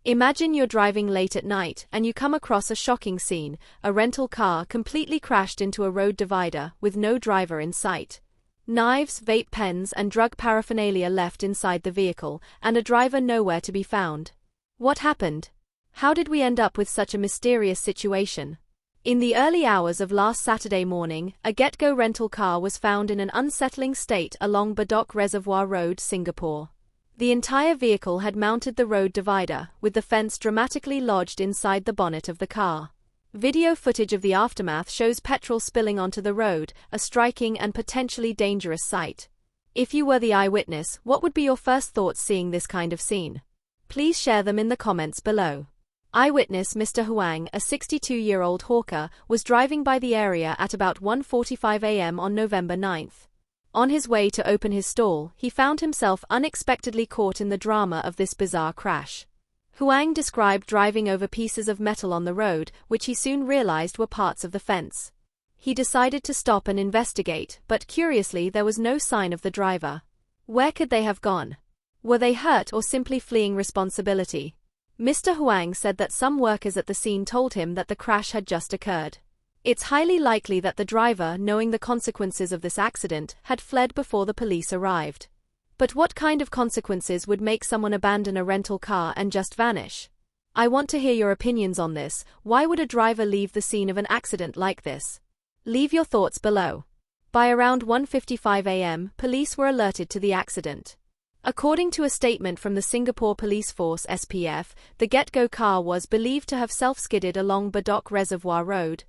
Imagine you're driving late at night and you come across a shocking scene: a rental car completely crashed into a road divider with no driver in sight. Knives, vape pens, and drug paraphernalia left inside the vehicle, and a driver nowhere to be found. What happened? How did we end up with such a mysterious situation? In the early hours of last Saturday morning, a GetGo rental car was found in an unsettling state along Bedok Reservoir Road, Singapore. The entire vehicle had mounted the road divider, with the fence dramatically lodged inside the bonnet of the car. Video footage of the aftermath shows petrol spilling onto the road, a striking and potentially dangerous sight. If you were the eyewitness, what would be your first thoughts seeing this kind of scene? Please share them in the comments below. Eyewitness Mr. Huang, a 62-year-old hawker, was driving by the area at about 1:45 a.m. on November 9th. On his way to open his stall, he found himself unexpectedly caught in the drama of this bizarre crash. Huang described driving over pieces of metal on the road, which he soon realized were parts of the fence. He decided to stop and investigate, but curiously there was no sign of the driver. Where could they have gone? Were they hurt or simply fleeing responsibility? Mr. Huang said that some workers at the scene told him that the crash had just occurred. It's highly likely that the driver, knowing the consequences of this accident, had fled before the police arrived. But what kind of consequences would make someone abandon a rental car and just vanish? I want to hear your opinions on this. Why would a driver leave the scene of an accident like this? Leave your thoughts below. By around 1:55 a.m., police were alerted to the accident. According to a statement from the Singapore Police Force (SPF), the GetGo car was believed to have self-skidded along Bedok Reservoir Road.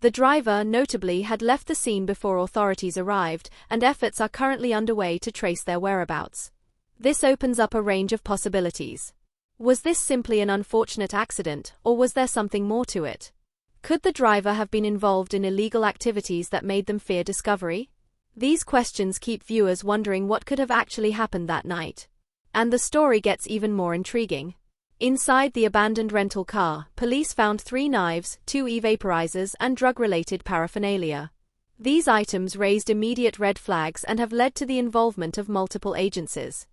The driver, notably, had left the scene before authorities arrived, and efforts are currently underway to trace their whereabouts. This opens up a range of possibilities. Was this simply an unfortunate accident, or was there something more to it? Could the driver have been involved in illegal activities that made them fear discovery? These questions keep viewers wondering what could have actually happened that night. And the story gets even more intriguing. Inside the abandoned rental car, police found 3 knives, 2 e-vaporizers, and drug-related paraphernalia. These items raised immediate red flags and have led to the involvement of multiple agencies.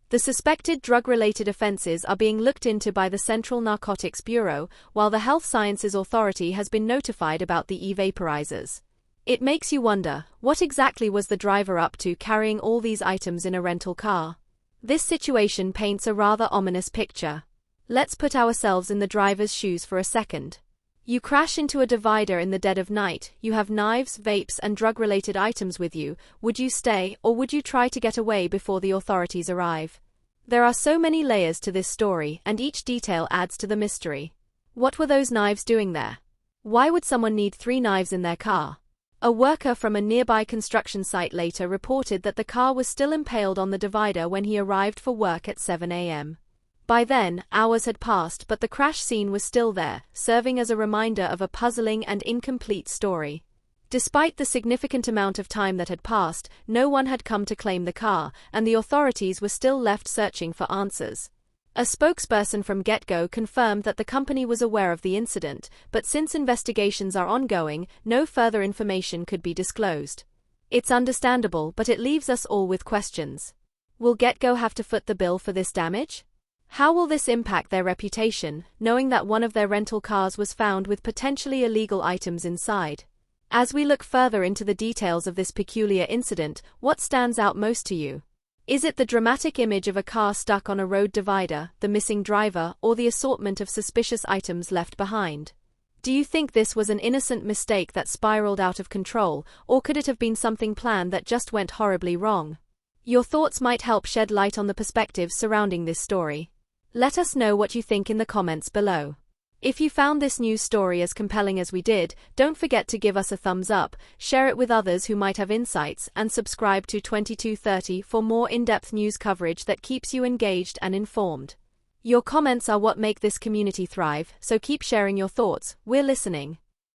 The suspected drug-related offenses are being looked into by the Central Narcotics Bureau, while the Health Sciences Authority has been notified about the e-vaporizers. It makes you wonder, what exactly was the driver up to carrying all these items in a rental car? This situation paints a rather ominous picture. Let's put ourselves in the driver's shoes for a second. You crash into a divider in the dead of night, you have knives, vapes, and drug-related items with you. Would you stay, or would you try to get away before the authorities arrive? There are so many layers to this story, and each detail adds to the mystery. What were those knives doing there? Why would someone need 3 knives in their car? A worker from a nearby construction site later reported that the car was still impaled on the divider when he arrived for work at 7 a.m. By then, hours had passed, but the crash scene was still there, serving as a reminder of a puzzling and incomplete story. Despite the significant amount of time that had passed, no one had come to claim the car, and the authorities were still left searching for answers. A spokesperson from GetGo confirmed that the company was aware of the incident, but since investigations are ongoing, no further information could be disclosed. It's understandable, but it leaves us all with questions. Will GetGo have to foot the bill for this damage? How will this impact their reputation, knowing that one of their rental cars was found with potentially illegal items inside? As we look further into the details of this peculiar incident, what stands out most to you? Is it the dramatic image of a car stuck on a road divider, the missing driver, or the assortment of suspicious items left behind? Do you think this was an innocent mistake that spiraled out of control, or could it have been something planned that just went horribly wrong? Your thoughts might help shed light on the perspectives surrounding this story. Let us know what you think in the comments below. If you found this news story as compelling as we did, don't forget to give us a thumbs up, share it with others who might have insights, and subscribe to 2230 for more in-depth news coverage that keeps you engaged and informed. Your comments are what make this community thrive, so keep sharing your thoughts. We're listening.